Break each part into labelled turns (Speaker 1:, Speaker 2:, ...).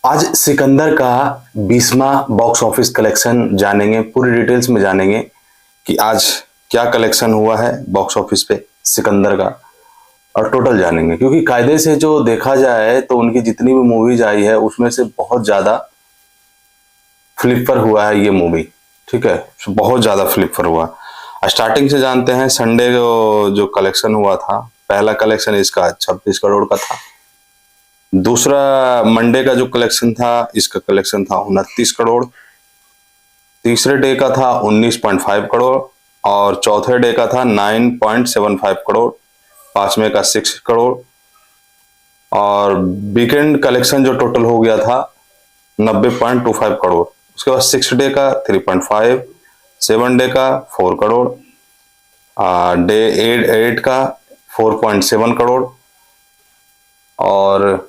Speaker 1: आज सिकंदर का 20वां box office collection जानेंगे, पूरी डिटेल्स में जानेंगे कि आज क्या कलेक्शन हुआ है बॉक्स ऑफिस पे सिकंदर का, और टोटल जानेंगे। क्योंकि कायदे से जो देखा जाए तो उनकी जितनी भी मूवीज आई है उसमें से बहुत ज्यादा फ्लिपर हुआ है ये मूवी। ठीक है, बहुत ज्यादा फ्लिपर हुआ। स्टार्टिंग से जानते हैं, संडे को जो कलेक्शन हुआ था, पहला कलेक्शन इसका 26 करोड़ का था। दूसरा मंडे का जो कलेक्शन था, इसका कलेक्शन था 29 करोड़। तीसरे डे का था 19.5 करोड़ और चौथे डे का था 9.75 करोड़। पांचवें का 6 करोड़ और वीकेंड कलेक्शन जो टोटल हो गया था 90.25 करोड़। उसके बाद 6 डे का 3.5, 7 डे का 4 करोड़, डे 8 का 4.7 करोड़ और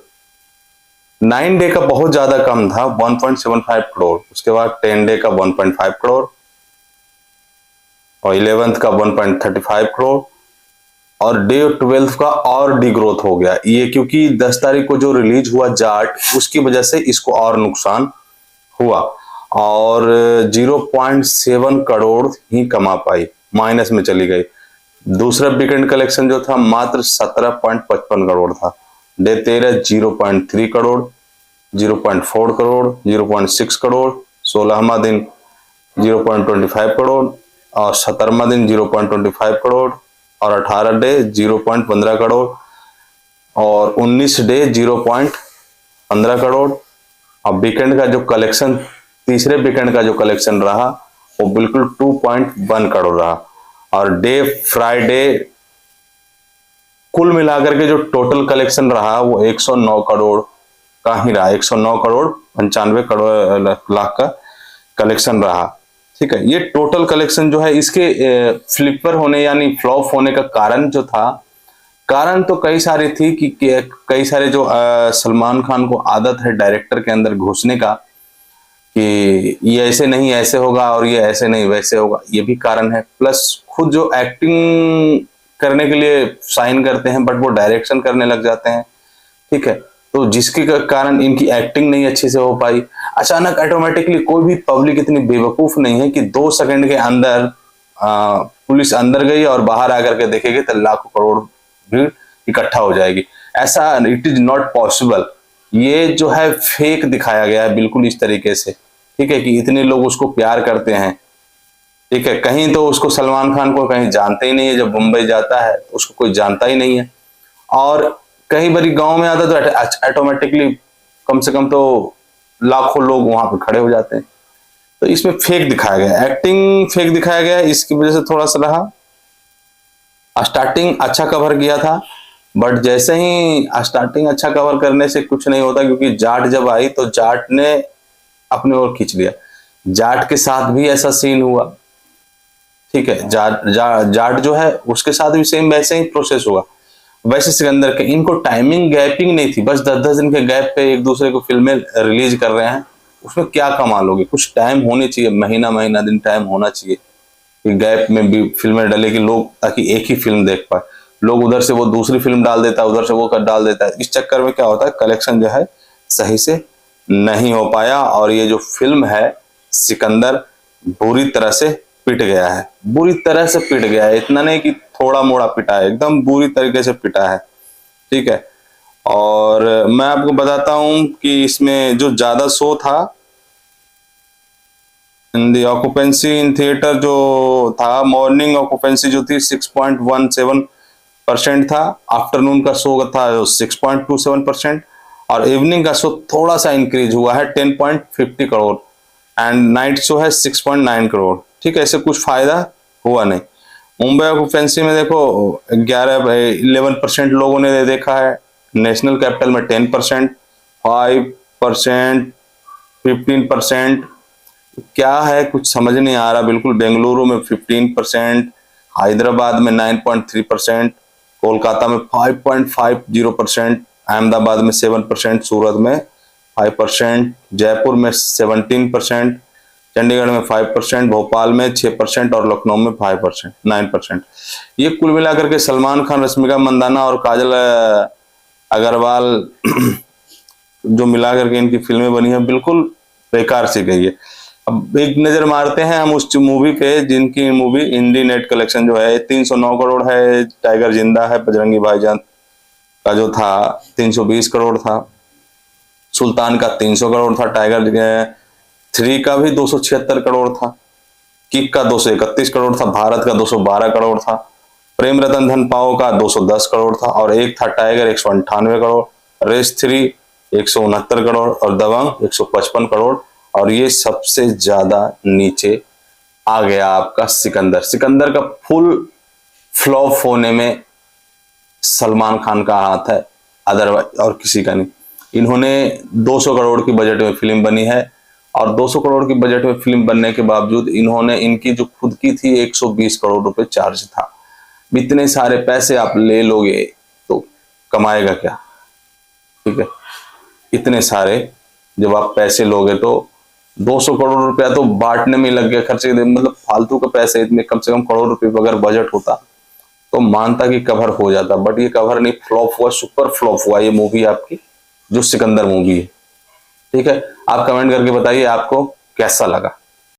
Speaker 1: 9 डे का बहुत ज्यादा कम था 1.75 करोड़। उसके बाद 10 डे का 1.5 करोड़ और 11th का 1.35 करोड़ और डे 12 का और डी ग्रोथ हो गया ये, क्योंकि 10 तारीख को जो रिलीज हुआ जाट, उसकी वजह से इसको और नुकसान हुआ और 0.7 करोड़ ही कमा पाई, माइनस में चली गई। दूसरा वीकेंड कलेक्शन जो था मात्र 17.55 करोड़ था। डे 13 0.3 करोड़, 0.4 करोड़, 0.6 करोड़, 16वां दिन 0.25 करोड़ और 17वां दिन 0.25 करोड़ और 18 डे 0.15 करोड़ और 19 डे 0.15 करोड़। अब वीकेंड का जो कलेक्शन, तीसरे वीकेंड का जो कलेक्शन रहा वो बिल्कुल 2.1 करोड़ रहा और डे फ्राइडे कुल मिलाकर के जो टोटल कलेक्शन रहा वो 109 करोड़ का ही रहा। 109 करोड़ 95 करोड़ लाख का कलेक्शन रहा। ठीक है, ये टोटल कलेक्शन जो है इसके फ्लिपर होने यानी फ्लॉप होने का कारण जो था, कारण तो कई सारी थी कि कई सारे जो सलमान खान को आदत है डायरेक्टर के अंदर घुसने का कि ये ऐसे नहीं ऐसे होगा और ये ऐसे नहीं वैसे होगा, ये भी कारण है। प्लस खुद जो एक्टिंग करने के लिए साइन करते हैं बट वो डायरेक्शन करने लग जाते हैं। ठीक है, तो जिसके कारण इनकी एक्टिंग नहीं अच्छे से हो पाई। अचानक ऑटोमेटिकली कोई भी पब्लिक इतनी बेवकूफ नहीं है कि 2 सेकंड के अंदर पुलिस अंदर गई और बाहर आकर के देखेगी तो लाखों करोड़ भीड़ इकट्ठा हो जाएगी। ऐसा इट इज नॉट पॉसिबल। ये जो है फेक दिखाया गया है बिल्कुल इस तरीके से। ठीक है, कि इतने लोग उसको प्यार करते हैं। ठीक है, कहीं तो उसको सलमान खान को कहीं जानते ही नहीं है, जब मुंबई जाता है तो उसको कोई जानता ही नहीं है और कहीं बारी गांव में आता तो ऑटोमेटिकली कम से कम तो लाखों लोग वहां पे खड़े हो जाते हैं। तो इसमें फेक दिखाया गया, एक्टिंग फेक दिखाया गया, इसकी वजह से थोड़ा सा रहा। स्टार्टिंग अच्छा कवर किया था बट जैसे ही स्टार्टिंग अच्छा कवर करने से कुछ नहीं होता, क्योंकि जाट जब आई तो जाट ने अपने ओर खींच लिया। जाट के साथ भी ऐसा सीन हुआ। ठीक है, जाट जो है उसके साथ भी सेम वैसे ही प्रोसेस हुआ। वैसे सिकंदर के इनको टाइमिंग गैपिंग नहीं थी, बस 10-10 दिन के गैप पे एक दूसरे को फिल्में रिलीज कर रहे हैं। उसमें क्या कमाल होगी, कुछ टाइम होनी चाहिए, महीना महीना दिन टाइम होना चाहिए कि गैप में भी फिल्में डलेगी लोग, ताकि एक ही फिल्म देख पाए। लोग उधर से वो दूसरी फिल्म डाल देता है, उधर से वो कर डाल देता है। इस चक्कर में क्या होता है, कलेक्शन जो है सही से नहीं हो पाया और ये जो फिल्म है सिकंदर बुरी तरह से पिट गया है। बुरी तरह से पिट गया है, इतना नहीं कि थोड़ा मोड़ा पिटा है, एकदम बुरी तरीके से पिटा है। ठीक है, और मैं आपको बताता हूं कि इसमें जो ज्यादा शो था इन दी ऑक्यूपेंसी इन थिएटर जो था, मॉर्निंग ऑक्यूपेंसी जो थी 6.17% था, आफ्टरनून का शो था 6.27% और इवनिंग का शो थोड़ा सा इंक्रीज हुआ है 10.50 करोड़ एंड नाइट शो है 6.9 करोड़। ठीक है, ऐसे कुछ फायदा हुआ नहीं। मुंबई ऑक्यूपेंसी में देखो 11% लोगों ने देखा है, नेशनल कैपिटल में 10%, 5%, 15%, क्या है कुछ समझ नहीं आ रहा बिल्कुल। बेंगलुरु में 15%, हैदराबाद में 9.3%, कोलकाता में 5.50%, अहमदाबाद में 7%, सूरत में 5%, जयपुर में 17%, चंडीगढ़ में 5%, भोपाल में 6% और लखनऊ में 5%, 9%। ये कुल मिलाकर के सलमान खान, रश्मिका मंदाना और काजल अग्रवाल जो मिला करके इनकी फिल्में बनी है बिल्कुल बेकार सी गई है। अब एक नजर मारते हैं हम उस मूवी पे, जिनकी मूवी इंडी नेट कलेक्शन जो है 309 करोड़ है। टाइगर जिंदा है, बजरंगी भाईजान का जो था 320 करोड़ था, सुल्तान का 300 करोड़ था, टाइगर 3 का भी 276 करोड़ था, किक का 231 करोड़ था, भारत का 212 करोड़ था, प्रेम रतन धन पाओ का 210 करोड़ था, और एक था टाइगर 198 करोड़, रेस 3 169 करोड़ और दबंग 155 करोड़। और ये सबसे ज्यादा नीचे आ गया आपका सिकंदर। सिकंदर का फुल फ्लॉप होने में सलमान खान का हाथ है, अदरवाइज और किसी का नहीं। इन्होंने 200 करोड़ की बजट में फिल्म बनी है, और 200 करोड़ की बजट में फिल्म बनने के बावजूद इन्होंने, इनकी जो खुद की थी 120 करोड़ रुपए चार्ज था। इतने सारे पैसे आप ले लोगे तो कमाएगा क्या? ठीक है, इतने सारे जब आप पैसे लोगे तो 200 करोड़ रुपया तो बांटने में लग गया खर्चे, मतलब फालतू के पैसे। इतने कम से कम करोड़ रुपए अगर बजट होता तो मानता कि कवर हो जाता, बट ये कवर नहीं, फ्लॉप हुआ, सुपर फ्लॉप हुआ ये मूवी आपकी जो सिकंदर मूवी है। ठीक है, आप कमेंट करके बताइए आपको कैसा लगा।